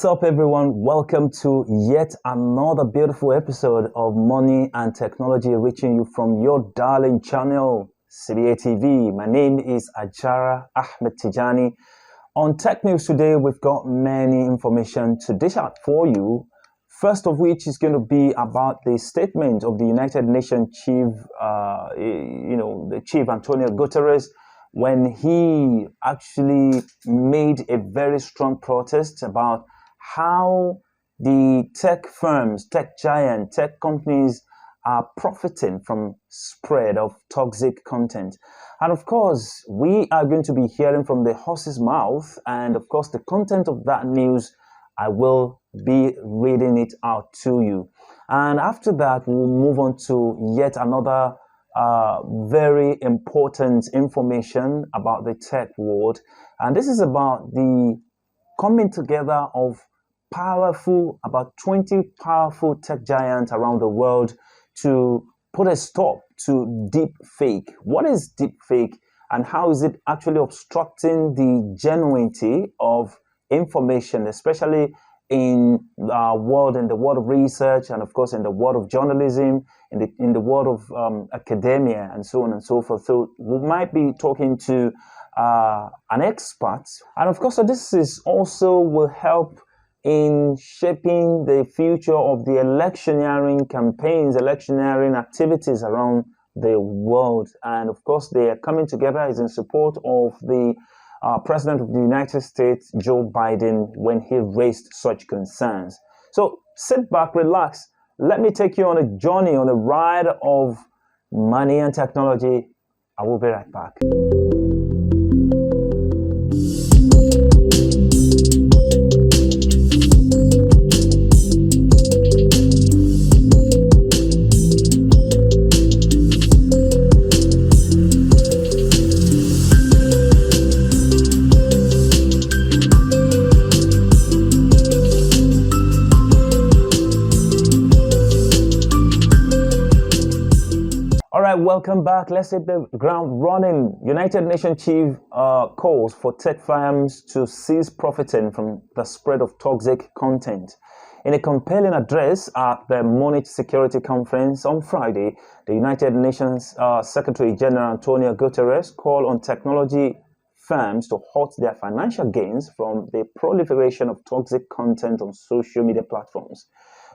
What's up, everyone? Welcome to yet another beautiful episode of Money and Technology, reaching you from your darling channel, CBA TV. My name is Ajara Ahmed Tijani. On Tech News today, we've got many information to dish out for you. First of which is going to be about the statement of the United Nations chief, the chief Antonio Guterres, when he actually made a very strong protest about how the tech firms, tech giants, tech companies are profiting from spread of toxic content. And of course, we are going to be hearing from the horse's mouth, and of course, the content of that news, I will be reading it out to you. And after that, we'll move on to yet another very important information about the tech world. And this is about the coming together of about 20 powerful tech giants around the world to put a stop to deep fake. What is deep fake, and how is it actually obstructing the genuinity of information, especially in the world of research, and of course in the world of journalism, in the world of academia, and so on and so forth. So we might be talking to an expert, and of course, so this is also will help in shaping the future of the electioneering campaigns, electioneering activities around the world. And of course, they are coming together is in support of the President of the United States, Joe Biden, when he raised such concerns. So sit back, relax. Let me take you on a journey, on a ride of money and technology. I will be right back. Welcome back. Let's hit the ground running. United Nations chief calls for tech firms to cease profiting from the spread of toxic content. In a compelling address at the Munich Security Conference on Friday, the United Nations Secretary General Antonio Guterres called on technology firms to halt their financial gains from the proliferation of toxic content on social media platforms.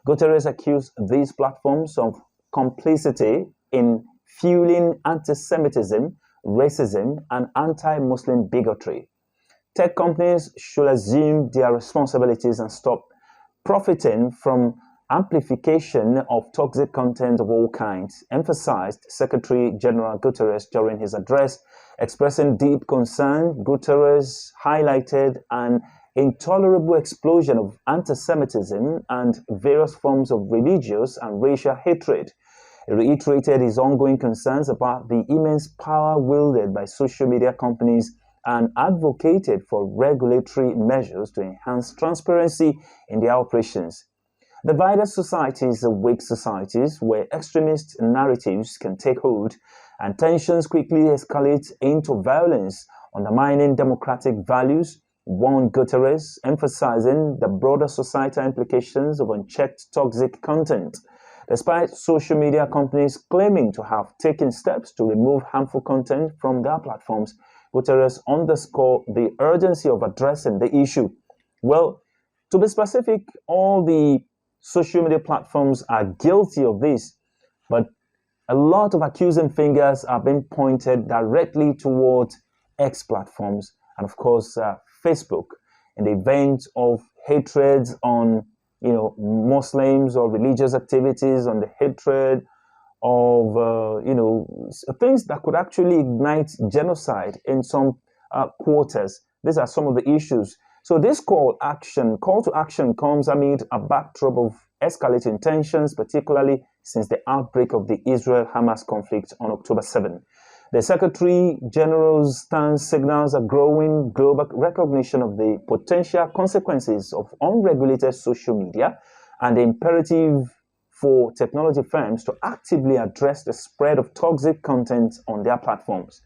Guterres accused these platforms of complicity in fueling anti-Semitism, racism, and anti-Muslim bigotry. Tech companies should assume their responsibilities and stop profiting from amplification of toxic content of all kinds, emphasized Secretary General Guterres during his address. Expressing deep concern, Guterres highlighted an intolerable explosion of anti-Semitism and various forms of religious and racial hatred. He reiterated his ongoing concerns about the immense power wielded by social media companies and advocated for regulatory measures to enhance transparency in their operations. Divided societies are weak societies where extremist narratives can take hold and tensions quickly escalate into violence, undermining democratic values, warned Guterres, emphasizing the broader societal implications of unchecked toxic content. Despite social media companies claiming to have taken steps to remove harmful content from their platforms, Guterres underscored the urgency of addressing the issue. Well, to be specific, all the social media platforms are guilty of this, but a lot of accusing fingers are being pointed directly towards X platforms and, of course, Facebook, in the event of hatred on Muslims or religious activities, on the hatred of, things that could actually ignite genocide in some quarters. These are some of the issues. So this call to action comes amid a backdrop of escalating tensions, particularly since the outbreak of the Israel-Hamas conflict on October 7. The Secretary General's stance signals a growing global recognition of the potential consequences of unregulated social media and the imperative for technology firms to actively address the spread of toxic content on their platforms.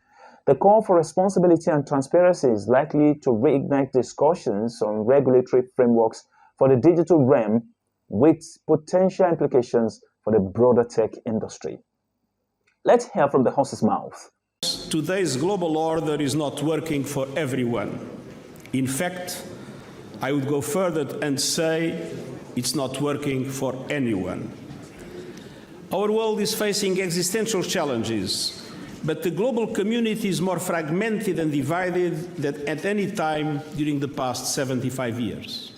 The call for responsibility and transparency is likely to reignite discussions on regulatory frameworks for the digital realm with potential implications for the broader tech industry. Let's hear from the horse's mouth. Today's global order is not working for everyone. In fact, I would go further and say it's not working for anyone. Our world is facing existential challenges, but the global community is more fragmented and divided than at any time during the past 75 years.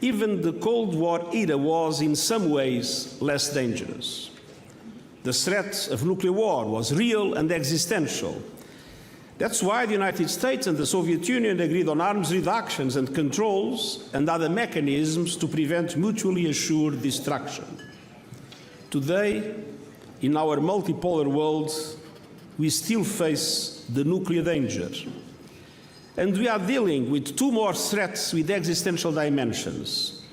Even the Cold War era was, in some ways, less dangerous. The threat of nuclear war was real and existential. That's why the United States and the Soviet Union agreed on arms reductions and controls and other mechanisms to prevent mutually assured destruction. Today, in our multipolar world, we still face the nuclear danger. And we are dealing with two more threats with existential dimensions: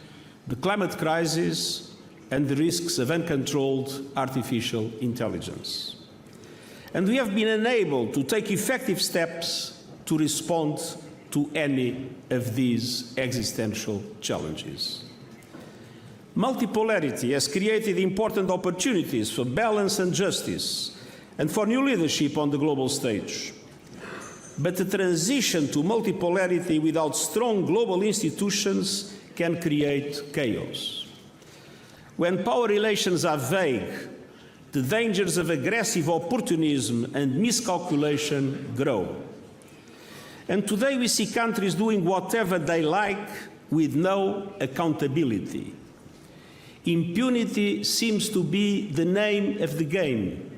the climate crisis and the risks of uncontrolled artificial intelligence. And we have been unable to take effective steps to respond to any of these existential challenges. Multipolarity has created important opportunities for balance and justice and for new leadership on the global stage. But the transition to multipolarity without strong global institutions can create chaos. When power relations are vague, the dangers of aggressive opportunism and miscalculation grow. And today we see countries doing whatever they like with no accountability. Impunity seems to be the name of the game.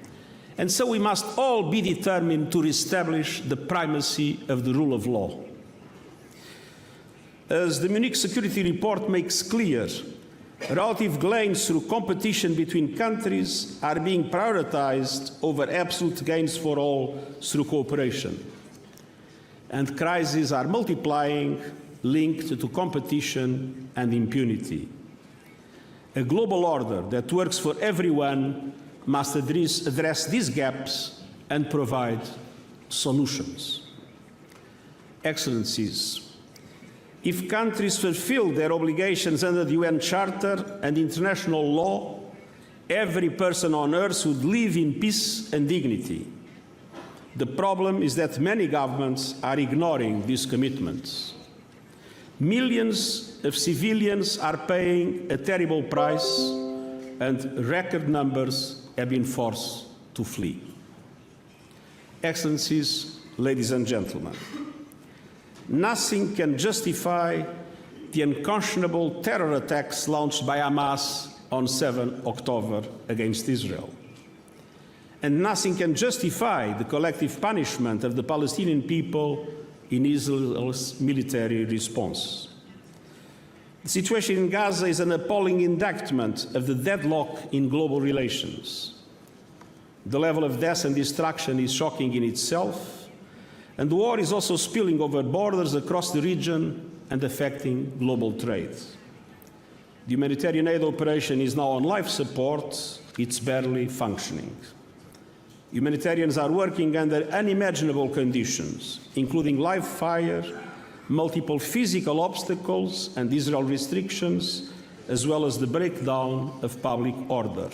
And so we must all be determined to reestablish the primacy of the rule of law. As the Munich Security Report makes clear, relative gains through competition between countries are being prioritized over absolute gains for all through cooperation. And crises are multiplying, linked to competition and impunity. A global order that works for everyone must address these gaps and provide solutions. Excellencies, if countries fulfill their obligations under the UN Charter and international law, every person on earth would live in peace and dignity. The problem is that many governments are ignoring these commitments. Millions of civilians are paying a terrible price, and record numbers have been forced to flee. Excellencies, ladies and gentlemen, nothing can justify the unconscionable terror attacks launched by Hamas on 7 October against Israel. And nothing can justify the collective punishment of the Palestinian people in Israel's military response. The situation in Gaza is an appalling indictment of the deadlock in global relations. The level of death and destruction is shocking in itself, and the war is also spilling over borders across the region and affecting global trade. The humanitarian aid operation is now on life support. It's barely functioning. Humanitarians are working under unimaginable conditions, including live fire, multiple physical obstacles and Israel restrictions, as well as the breakdown of public order.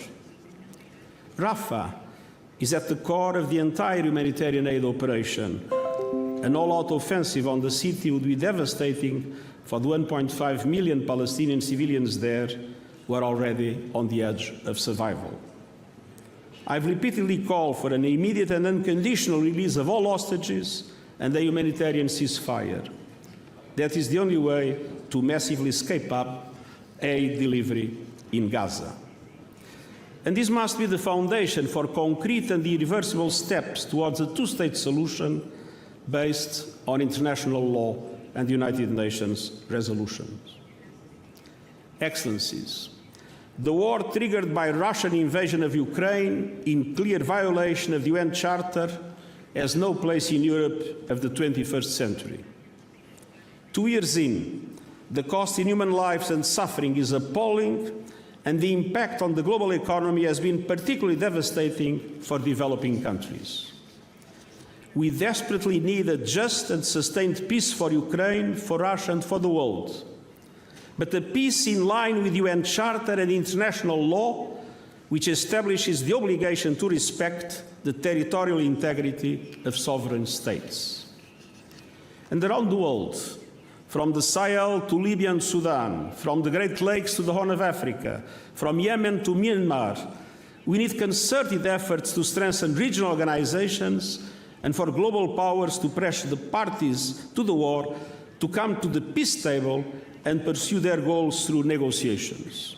Rafah is at the core of the entire humanitarian aid operation. An all-out offensive on the city would be devastating for the 1.5 million Palestinian civilians there who are already on the edge of survival. I've repeatedly called for an immediate and unconditional release of all hostages and a humanitarian ceasefire. That is the only way to massively scale up aid delivery in Gaza. And this must be the foundation for concrete and irreversible steps towards a two-state solution based on international law and the United Nations resolutions. Excellencies, the war triggered by Russian invasion of Ukraine, in clear violation of the UN Charter, has no place in Europe of the 21st century. 2 years in, the cost in human lives and suffering is appalling, and the impact on the global economy has been particularly devastating for developing countries. We desperately need a just and sustained peace for Ukraine, for Russia, and for the world. but a peace in line with UN Charter and international law, which establishes the obligation to respect the territorial integrity of sovereign states. And around the world, from the Sahel to Libya and Sudan, from the Great Lakes to the Horn of Africa, from Yemen to Myanmar, we need concerted efforts to strengthen regional organizations and for global powers to pressure the parties to the war to come to the peace table and pursue their goals through negotiations.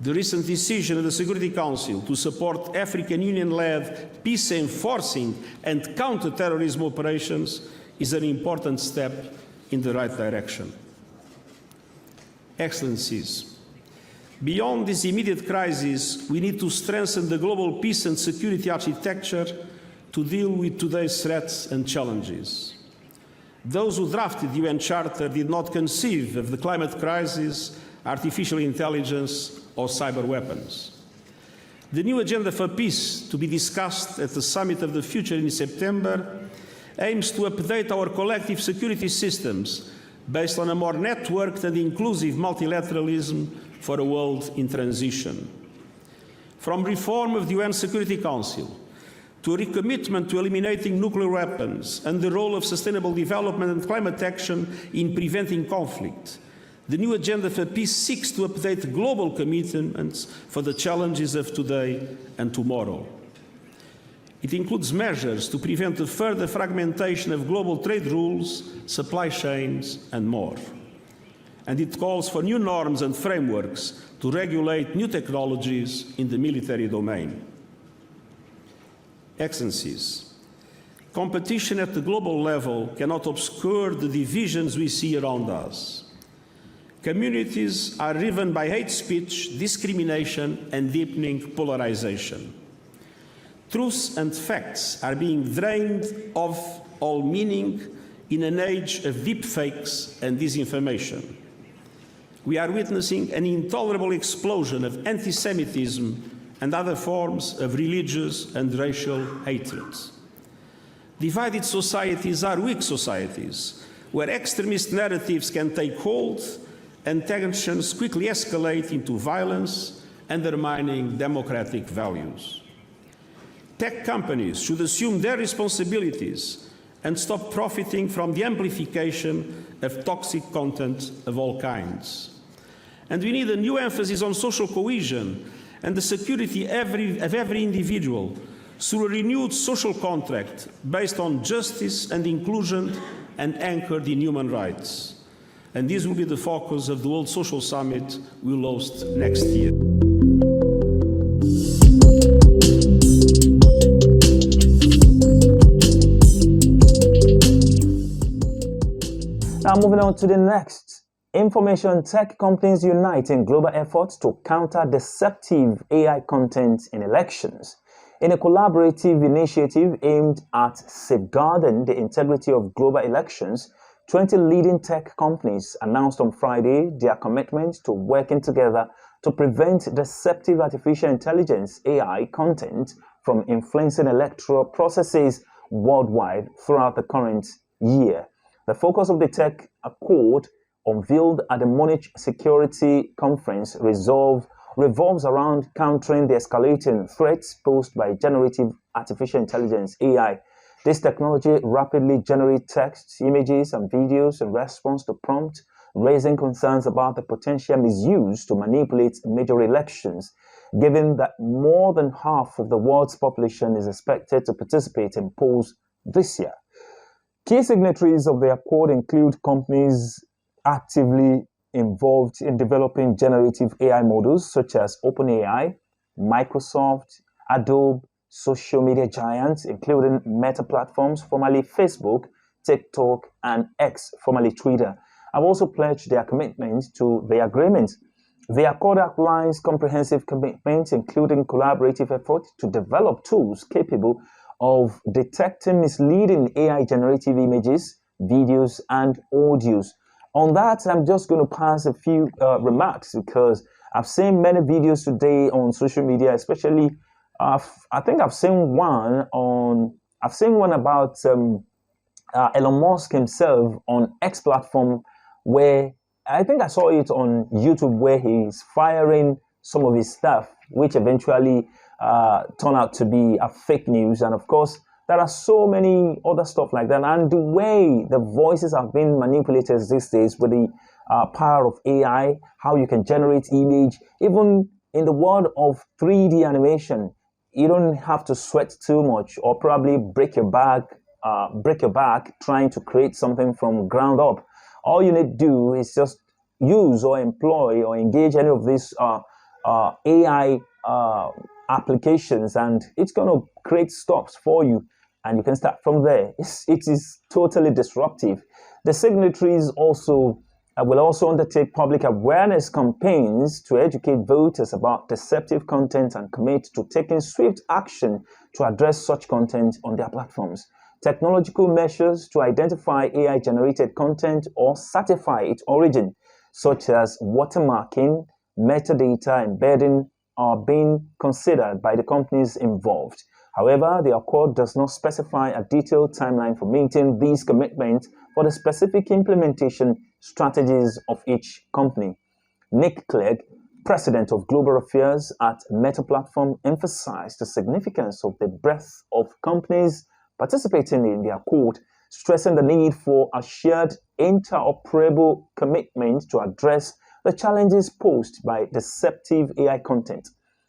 The recent decision of the Security Council to support African Union-led peace-enforcing and counter-terrorism operations is an important step in the right direction. Excellencies, beyond this immediate crisis, we need to strengthen the global peace and security architecture to deal with today's threats and challenges. Those who drafted the UN Charter did not conceive of the climate crisis, artificial intelligence, or cyber weapons. The new agenda for peace, to be discussed at the Summit of the Future in September, aims to update our collective security systems based on a more networked and inclusive multilateralism for a world in transition. From reform of the UN Security Council to a recommitment to eliminating nuclear weapons and the role of sustainable development and climate action in preventing conflict, the new agenda for peace seeks to update global commitments for the challenges of today and tomorrow. It includes measures to prevent the further fragmentation of global trade rules, supply chains, and more. And it calls for new norms and frameworks to regulate new technologies in the military domain. Excellencies, competition at the global level cannot obscure the divisions we see around us. Communities are driven by hate speech, discrimination, and deepening polarization. Truths and facts are being drained of all meaning in an age of deep fakes and disinformation. We are witnessing an intolerable explosion of anti-Semitism and other forms of religious and racial hatred. Divided societies are weak societies, where extremist narratives can take hold and tensions quickly escalate into violence, undermining democratic values. Tech companies should assume their responsibilities and stop profiting from the amplification of toxic content of all kinds. And we need a new emphasis on social cohesion and the security of every individual through a renewed social contract based on justice and inclusion and anchored in human rights. And this will be the focus of the World Social Summit we'll host next year. Now moving on to the next. Information tech companies unite in global efforts to counter deceptive AI content in elections. In a collaborative initiative aimed at safeguarding the integrity of global elections, 20 leading tech companies announced on Friday their commitment to working together to prevent deceptive artificial intelligence AI content from influencing electoral processes worldwide throughout the current year. The focus of the tech accord unveiled at the Munich Security Conference revolves around countering the escalating threats posed by generative artificial intelligence AI. This technology rapidly generates text, images, and videos in response to prompts, raising concerns about the potential misuse to manipulate major elections, given that more than half of the world's population is expected to participate in polls this year. Key signatories of the accord include companies actively involved in developing generative AI models such as OpenAI, Microsoft, Adobe, social media giants, including Meta platforms, formerly Facebook, TikTok, and X, formerly Twitter, have also pledged their commitment to the agreement. The accord outlines comprehensive commitments, including collaborative efforts to develop tools capable of detecting misleading AI generative images, videos, and audios. On that, I'm just going to pass a few remarks because I've seen many videos today on social media, especially I think I've seen one about Elon Musk himself on X platform, where I think I saw it on YouTube where he's firing some of his stuff, which eventually turned out to be a fake news. And of course, there are so many other stuff like that. And the way the voices have been manipulated these days with the power of AI, how you can generate image, even in the world of 3D animation, you don't have to sweat too much or probably break your back trying to create something from ground up. All you need to do is just use or employ or engage any of these AI applications, and it's going to create stocks for you, and you can start from there. It is totally disruptive. The signatories also will also undertake public awareness campaigns to educate voters about deceptive content and commit to taking swift action to address such content on their platforms. Technological measures to identify AI-generated content or certify its origin, such as watermarking, metadata embedding, are being considered by the companies involved. However, the accord does not specify a detailed timeline for meeting these commitments for the specific implementation strategies of each company. Nick Clegg, president of global affairs at Meta Platform, emphasized the significance of the breadth of companies participating in the accord, stressing the need for a shared interoperable commitment to address the challenges posed by deceptive AI content.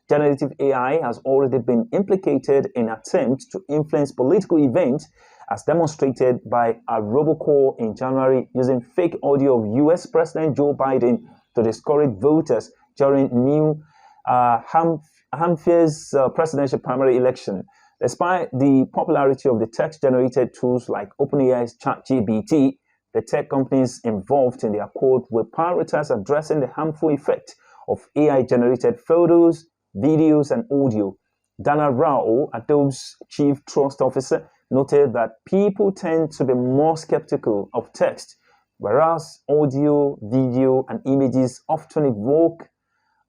Generative AI has already been implicated in attempts to influence political events, as demonstrated by a robocall in January using fake audio of US President Joe Biden to discourage voters during New Hampshire's presidential primary election. Despite the popularity of the text-generated tools like OpenAI's ChatGPT, the tech companies involved in the accord will prioritize addressing the harmful effect of AI-generated photos, videos, and audio. Dana Rao, Adobe's chief trust officer, noted that people tend to be more skeptical of text, whereas audio, video, and images often evoke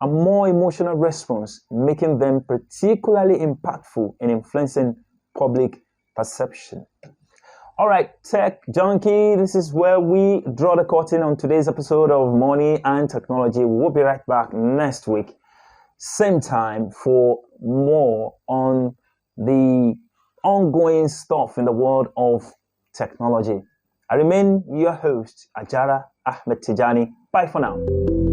a more emotional response, making them particularly impactful in influencing public perception. All right, Tech Junkie, this is where we draw the curtain on today's episode of Money and Technology. We'll be right back next week, same time, for more on the ongoing stuff in the world of technology. I remain your host, Ajara Ahmed Tijani. Bye for now.